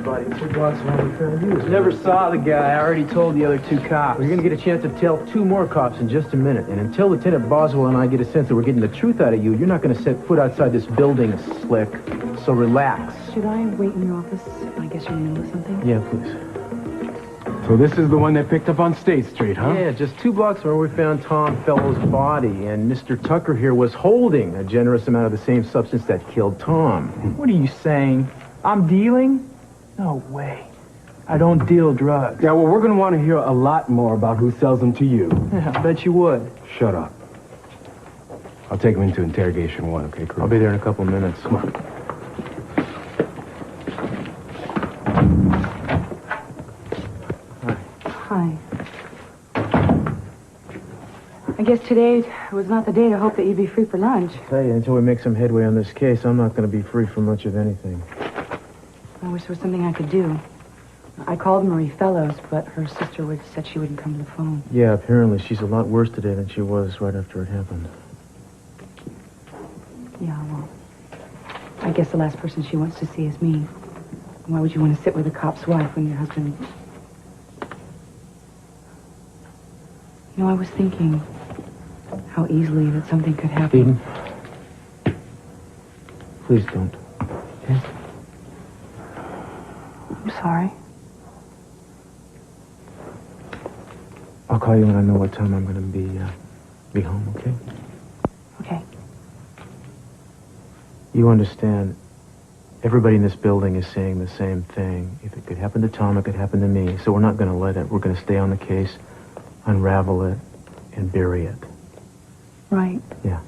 buddy. 2 blocks from where we found you. Never saw the guy. I already told the other 2 cops. We're gonna get a chance to tell 2 more cops in just a minute. And until Lieutenant Boswell and I get a sense that we're getting the truth out of you, you're not gonna set foot outside this building, Slick. So relax. Should I wait in your office? I guess you're in the middle of something? Yeah, please. So this is the one they picked up on State Street, huh? Yeah, just 2 blocks from where we found Tom Fellow's body. And Mr. Tucker here was holding a generous amount of the same substance that killed Tom. What are you saying? I'm dealing? No way. I don't deal drugs. Yeah, well, we're going to want to hear a lot more about who sells them to you. Yeah, I bet you would. Shut up. I'll take him into Interrogation 1, okay, Cruz? I'll be there in a couple of minutes. Come on. Hi. I guess today was not the day to hope that you'd be free for lunch. Tell you, until we make some headway on this case, I'm not going to be free from much of anything. I wish there was something I could do. I called Marie Fellows, but her sister said she wouldn't come to the phone. Yeah, apparently she's a lot worse today than she was right after it happened. Yeah, well, I guess the last person she wants to see is me. Why would you want to sit with a cop's wife when your husband... You know, I was thinking how easily that something could happen. Eden, please don't. Okay? I'm sorry. I'll call you when I know what time I'm going to be home, okay? Okay. You understand, everybody in this building is saying the same thing. If it could happen to Tom, it could happen to me. So we're not going to let it. We're going to stay on the case, unravel it, and bury it. Right. Yeah.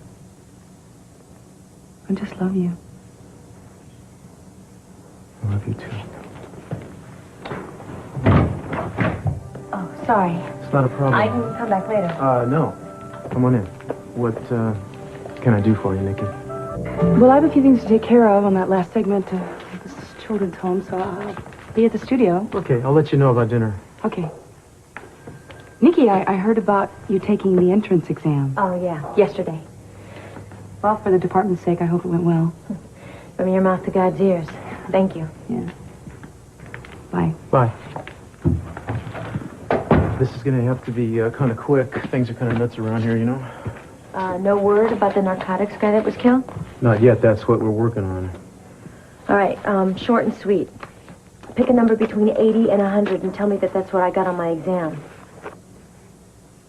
I just love you. I love you too. Oh, sorry. It's not a problem. I can come back later. No. Come on in. What, can I do for you, Nikki? Well, I have a few things to take care of on that last segment of this children's home, so I'll be at the studio. Okay, I'll let you know about dinner. Okay. Nikki, I heard about you taking the entrance exam. Oh, yeah. Yesterday. Well, for the department's sake, I hope it went well. From your mouth to God's ears. Thank you. Yeah. Bye. Bye. This is going to have to be kind of quick. Things are kind of nuts around here, you know? No word about the narcotics guy that was killed? Not yet. That's what we're working on. All right, short and sweet. Pick a number between 80 and 100 and tell me that that's what I got on my exam.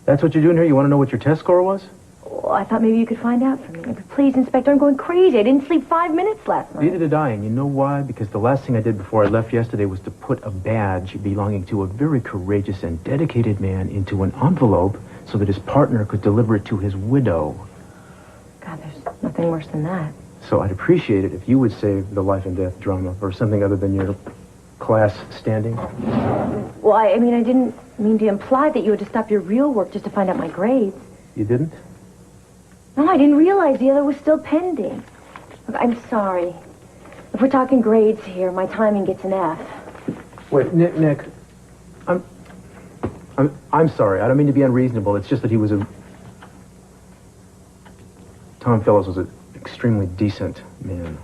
That's what you're doing here? You want to know what your test score was? Oh, I thought maybe you could find out for me. Please, Inspector, I'm going crazy. I didn't sleep 5 minutes last night. Neither did I, and you know why? Because the last thing I did before I left yesterday was to put a badge belonging to a very courageous and dedicated man into an envelope so that his partner could deliver it to his widow. God, there's nothing worse than that. So I'd appreciate it if you would save the life and death drama for something other than your class standing. Well, I mean, I didn't mean to imply that you had to stop your real work just to find out my grades. You didn't? No, I didn't realize the other was still pending. Look, I'm sorry. If we're talking grades here, my timing gets an F. Wait, Nick, I'm sorry. I don't mean to be unreasonable. It's just that he was Tom Fellows was an extremely decent man.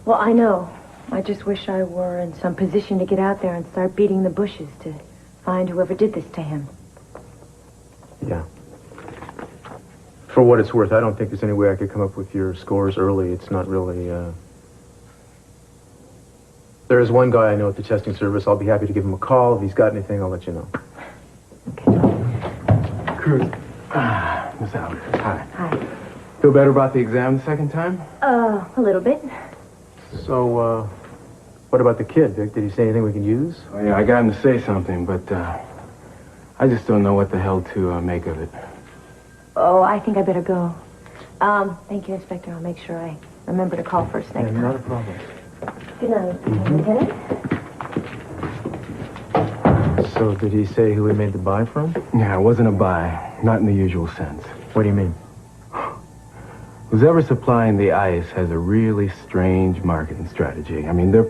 Well, I know. I just wish I were in some position to get out there and start beating the bushes to find whoever did this to him. Yeah. For what it's worth, I don't think there's any way I could come up with your scores early. It's not really, There is one guy I know at the testing service. I'll be happy to give him a call. If he's got anything, I'll let you know. Okay. Cruz. Miss Albert. Hi. Hi. Feel better about the exam the second time? A little bit. So, what about the kid, Vic? Did he say anything we can use? Oh, yeah, I got him to say something, but, I just don't know what the hell to make of it. Oh, I think I better go. Thank you, Inspector. I'll make sure I remember to call first next time. Not a problem. Good night, Lieutenant. So, did he say who he made the buy from? Yeah, it wasn't a buy. Not in the usual sense. What do you mean? Who's ever supplying the ice has a really strange marketing strategy. I mean, they're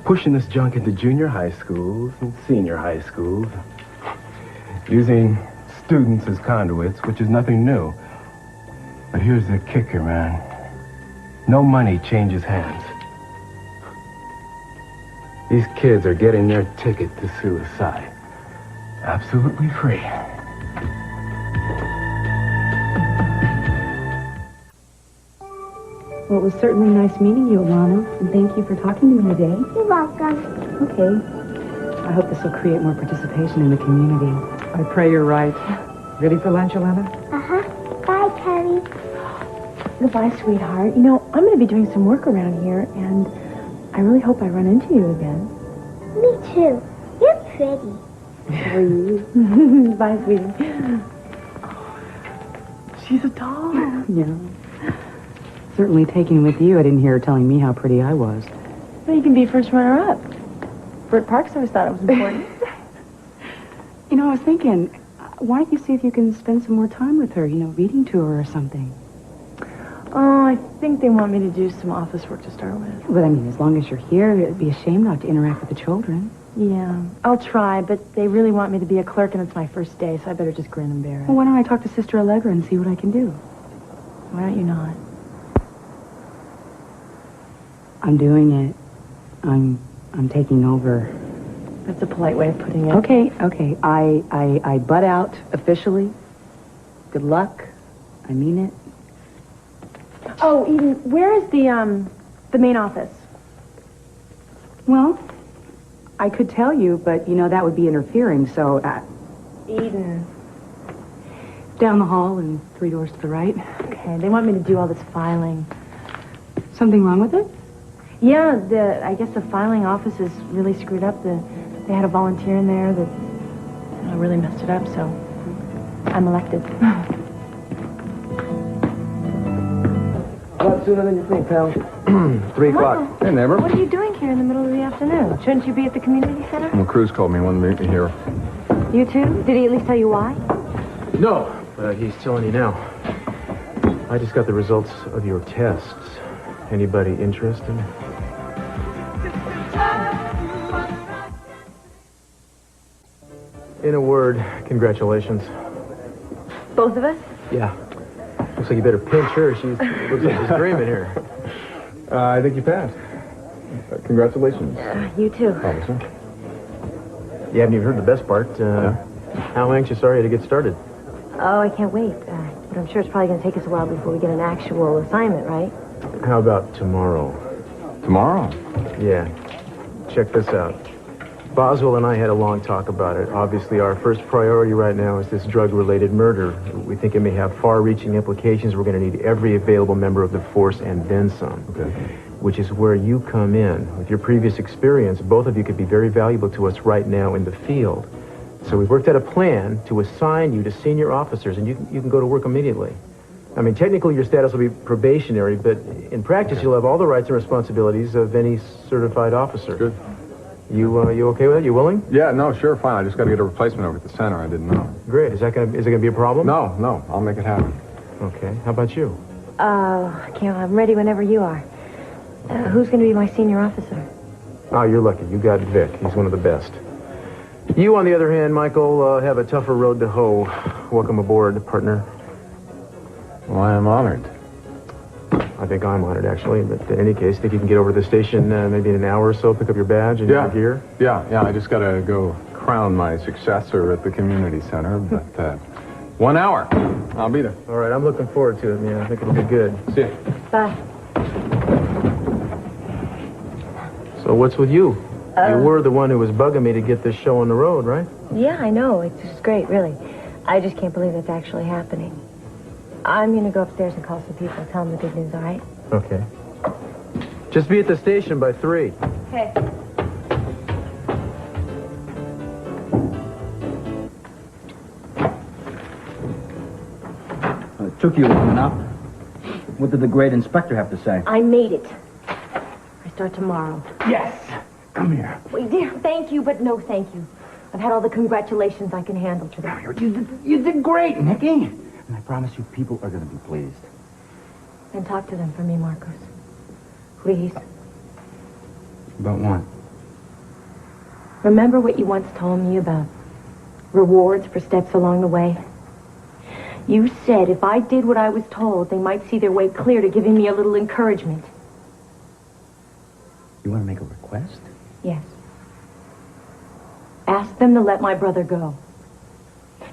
pushing this junk into junior high schools and senior high schools, using students as conduits, which is nothing new. But here's the kicker, man. No money changes hands. These kids are getting their ticket to suicide. Absolutely free. Well, it was certainly nice meeting you, Alana, and thank you for talking to me today. You're welcome. Okay. I hope this will create more participation in the community. I pray you're right. Ready for lunch, Alana? Uh-huh. Bye, Kelly. Goodbye, sweetheart. You know, I'm going to be doing some work around here, and I really hope I run into you again. Me too. You're pretty. How are you? Bye, sweetie. She's a doll. Yeah. Certainly taken with you, I didn't hear her telling me how pretty I was. Well, you can be first runner-up. Bert Parks always thought it was important. You know, I was thinking, why don't you see if you can spend some more time with her, reading to her or something? Oh, I think they want me to do some office work to start with. But, as long as you're here, it'd be a shame not to interact with the children. Yeah, I'll try, but they really want me to be a clerk, and it's my first day, so I better just grin and bear it. Well, why don't I talk to Sister Allegra and see what I can do? Why don't you not? I'm doing it. I'm taking over. That's a polite way of putting it. Okay. I butt out officially. Good luck. I mean it. Oh, Eden, where is the main office? Well, I could tell you, but, that would be interfering, so... Eden. Down the hall and 3 doors to the right. Okay, they want me to do all this filing. Something wrong with it? Yeah, I guess the filing office is really screwed up. They had a volunteer in there that really messed it up, so I'm elected. A lot sooner than you think, pal. 3 o'clock. Hey, neighbor. What are you doing here in the middle of the afternoon? Shouldn't you be at the community center? Well, Cruz called me and wanted to meet me here. You too? Did he at least tell you why? No, but he's telling you now. I just got the results of your tests. Anybody interested? In a word, congratulations. Both of us? Yeah. Looks like you better pinch her. Looks like she's dreaming here. I think you passed. Congratulations. You too. Officer. You haven't even heard the best part. How anxious are you to get started? Oh, I can't wait. But I'm sure it's probably going to take us a while before we get an actual assignment, right? How about tomorrow? Tomorrow? Yeah. Check this out. Boswell and I had a long talk about it. Obviously, our first priority right now is this drug-related murder. We think it may have far-reaching implications. We're going to need every available member of the force and then some. Okay. Which is where you come in. With your previous experience, both of you could be very valuable to us right now in the field. So we worked out a plan to assign you to senior officers, and you can go to work immediately. I mean, technically your status will be probationary, but in practice you'll have all the rights and responsibilities of any certified officer. Good. You okay with it? You willing? Yeah, no, sure, fine. I just got to get a replacement over at the center. I didn't know. Great. Is it gonna be a problem? No, I'll make it happen. Okay. How about you? I'm ready whenever you are. Who's going to be my senior officer? Oh, you're lucky. You got Vic. He's one of the best. You, on the other hand, Michael, have a tougher road to hoe. Welcome aboard, partner. Well, I am honored. I think I'm honored, actually. But in any case, think you can get over to the station maybe in an hour or so, pick up your badge and your gear? Yeah, I just got to go crown my successor at the community center, but 1 hour. I'll be there. All right, I'm looking forward to it, man. I think it'll be good. See ya. Bye. So what's with you? You were the one who was bugging me to get this show on the road, right? Yeah, I know. It's just great, really. I just can't believe it's actually happening. I'm going to go upstairs and call some people. Tell them the good news, all right? Okay. Just be at the station by 3. Okay. It took you long enough. What did the great inspector have to say? I made it. I start tomorrow. Yes. Come here. Wait, dear, thank you, but no thank you. I've had all the congratulations I can handle today. You did great, Nicky. And I promise you, people are going to be pleased. And talk to them for me, Marcos. Please. About what? Remember what you once told me about rewards for steps along the way? You said if I did what I was told, they might see their way clear to giving me a little encouragement. You want to make a request? Yes. them to let my brother go.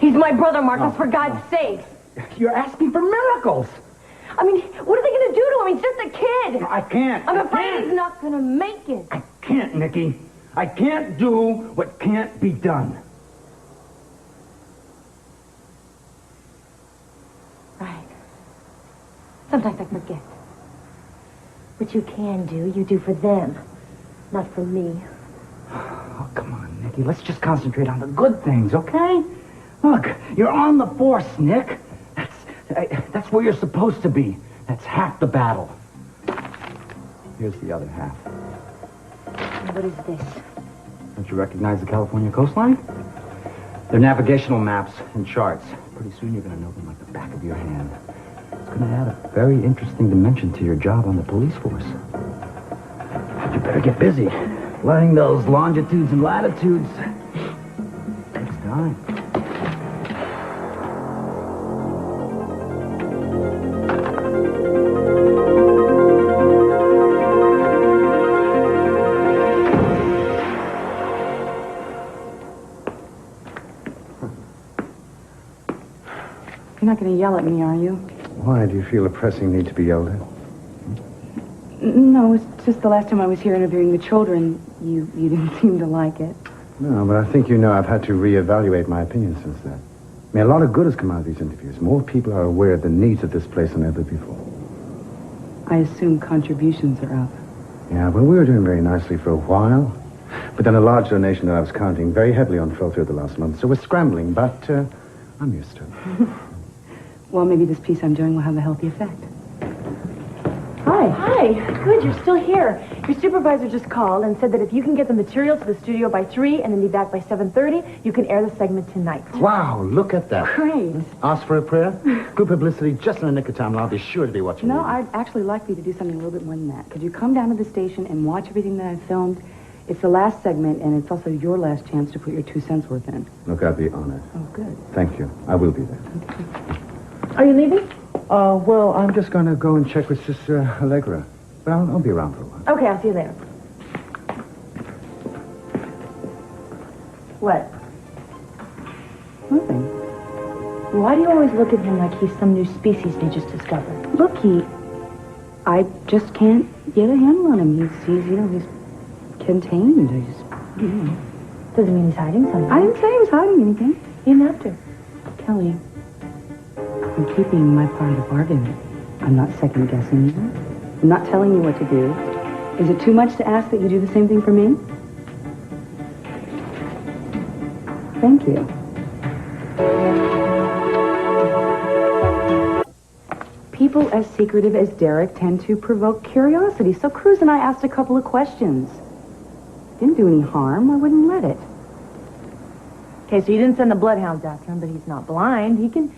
He's my brother, Marcos, for God's sake. You're asking for miracles. I mean, what are they going to do to him? He's just a kid. I can't. I'm afraid he's not going to make it. I can't, Nikki. I can't do what can't be done. Right. Sometimes I forget. What you can do, you do for them. Not for me. Oh, come on, Nikki. Let's just concentrate on the good things, okay? Look, you're on the force, Nick. That's where you're supposed to be. That's half the battle. Here's the other half. What is this? Don't you recognize the California coastline? They're navigational maps and charts. Pretty soon you're going to know them like the back of your hand. It's going to add a very interesting dimension to your job on the police force. But you better get busy. Learning those longitudes and latitudes takes time. You're not going to yell at me, are you? Why? Do you feel a pressing need to be yelled at? No, it's just the last time I was here interviewing the children, you didn't seem to like it. No, but I think you know I've had to reevaluate my opinion since then. I mean, a lot of good has come out of these interviews. More people are aware of the needs of this place than ever before. I assume contributions are up. Yeah, well, we were doing very nicely for a while. But then a large donation that I was counting very heavily on fell through the last month. So we're scrambling, but I'm used to it. Well, maybe this piece I'm doing will have a healthy effect. Hi. Hi. Good, you're still here. Your supervisor just called and said that if you can get the material to the studio by 3 and then be back by 7:30, you can air the segment tonight. Wow, look at that. Great. Ask for a prayer? Good publicity just in the nick of time, and I'll be sure to be watching No, you. I'd actually like for you to do something a little bit more than that. Could you come down to the station and watch everything that I've filmed? It's the last segment, and it's also your last chance to put your 2 cents worth in. Look, I'd be honored. Oh, good. Thank you. I will be there. Are you leaving? Well, I'm just going to go and check with Sister Allegra. But I'll be around for a while. Okay, I'll see you later. What? Nothing. Why do you always look at him like he's some new species they just discovered? Look, I just can't get a handle on him. He's contained. Doesn't mean he's hiding something. I didn't say he was hiding anything. He didn't have to. Kelly, I'm keeping my part of the bargain. I'm not second-guessing you. I'm not telling you what to do. Is it too much to ask that you do the same thing for me? Thank you. People as secretive as Derek tend to provoke curiosity, so Cruz and I asked a couple of questions. Didn't do any harm. I wouldn't let it. Okay, so you didn't send the bloodhounds after him, but he's not blind. He can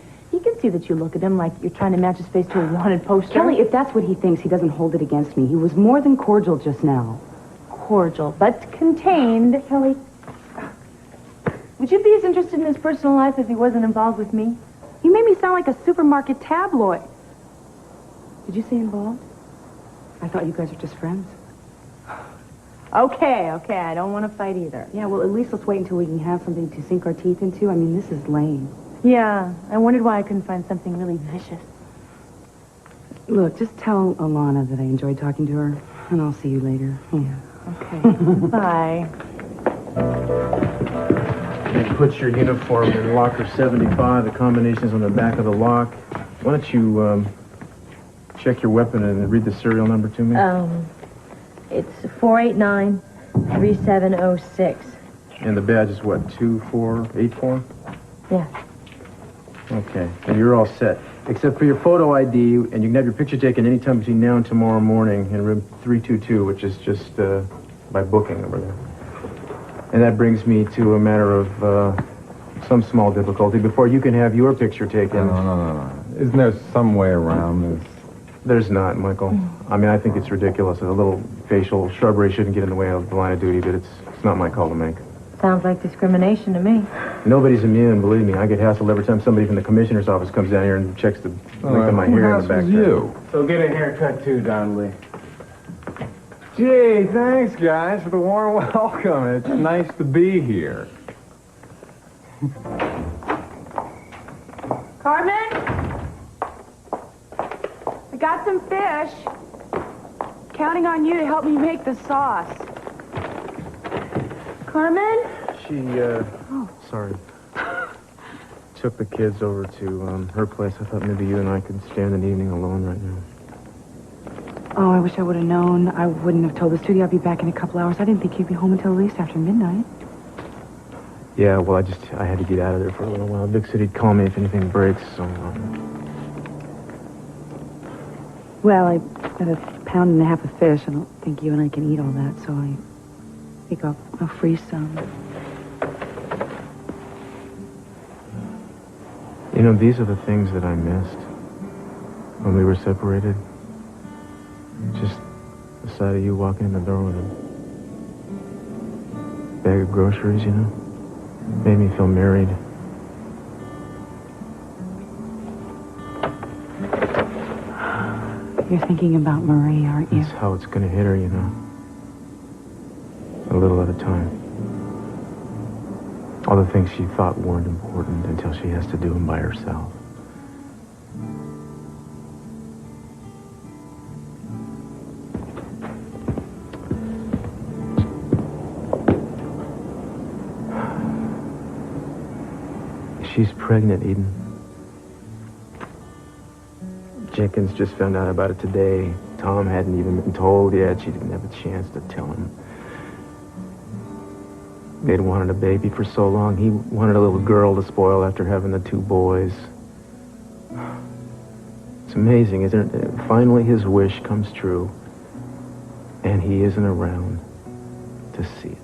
see that you look at him like you're trying to match his face to a wanted poster. Kelly, if that's what he thinks, he doesn't hold it against me. He was more than cordial just now. Cordial, but contained. Kelly, would you be as interested in his personal life if he wasn't involved with me? You made me sound like a supermarket tabloid. Did you say involved? I thought you guys were just friends. Okay, I don't want to fight either. Yeah, well, at least let's wait until we can have something to sink our teeth into. I mean, this is lame. Yeah, I wondered why I couldn't find something really vicious. Look, just tell Alana that I enjoyed talking to her, and I'll see you later. Yeah. Okay, bye. And put your uniform in locker 75. The combination's on the back of the lock. Why don't you check your weapon and read the serial number to me? It's 489-3706. And the badge is what, 2484? Yeah. Okay, and you're all set. Except for your photo ID, and you can have your picture taken anytime between now and tomorrow morning in room 322, which is just by booking over there. And that brings me to a matter of some small difficulty. Before you can have your picture taken... No. Isn't there some way around this? There's not, Michael. I mean, I think it's ridiculous. A little facial shrubbery shouldn't get in the way of the line of duty, but it's not my call to make. Sounds like discrimination to me. Nobody's immune, believe me. I get hassled every time somebody from the commissioner's office comes down here and checks the length of my hair in the back. You. So get a haircut too, Donnelly. Gee, thanks, guys, for the warm welcome. It's nice to be here. Carmen? I got some fish. Counting on you to help me make the sauce. Carmen? Sorry. Took the kids over to her place. I thought maybe you and I could spend an evening alone right now. Oh, I wish I would have known. I wouldn't have told the studio I'd be back in a couple hours. I didn't think you'd be home until at least after midnight. Yeah, well, I had to get out of there for a little while. Vic said he'd call me if anything breaks, so... Well, I got a pound and a half of fish. I don't think you and I can eat all that, so I think I'll freeze some. You know, these are the things that I missed when we were separated. Just the sight of you walking in the door with a bag of groceries, you know? Made me feel married. You're thinking about Marie, aren't you? That's how it's gonna hit her, you know. A little at a time. All the things she thought weren't important until she has to do them by herself. She's pregnant, Eden. Jenkins just found out about it today. Tom hadn't even been told yet. She didn't have a chance to tell him. They'd wanted a baby for so long. He wanted a little girl to spoil after having the 2 boys. It's amazing, isn't it? Finally, his wish comes true, and he isn't around to see it.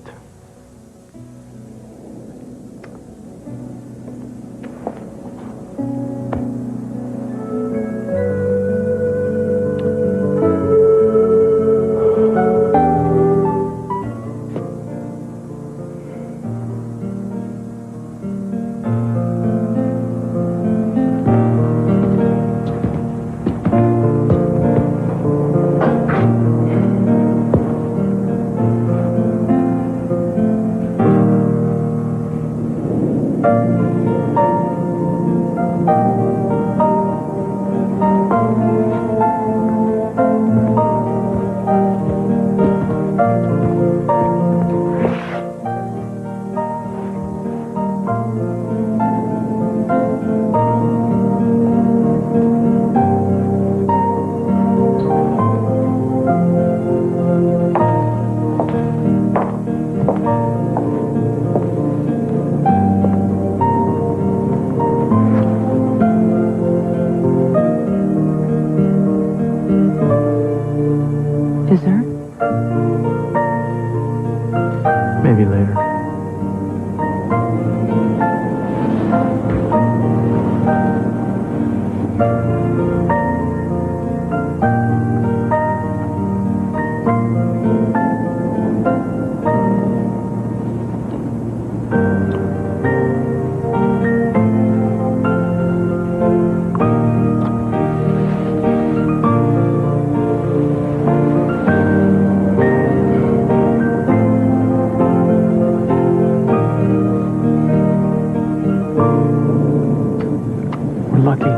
Dessert? Maybe later. We're lucky.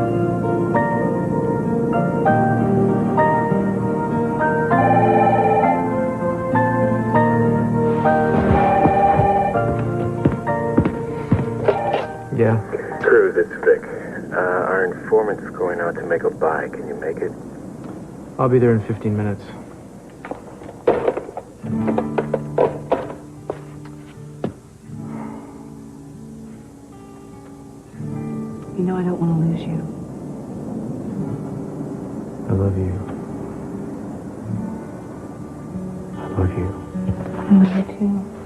Yeah? Cruz, it's Vic. Our informant's going out to make a buy. Can you make it? I'll be there in 15 minutes. You know I don't want to lose you. I love you. I love you. I love you too.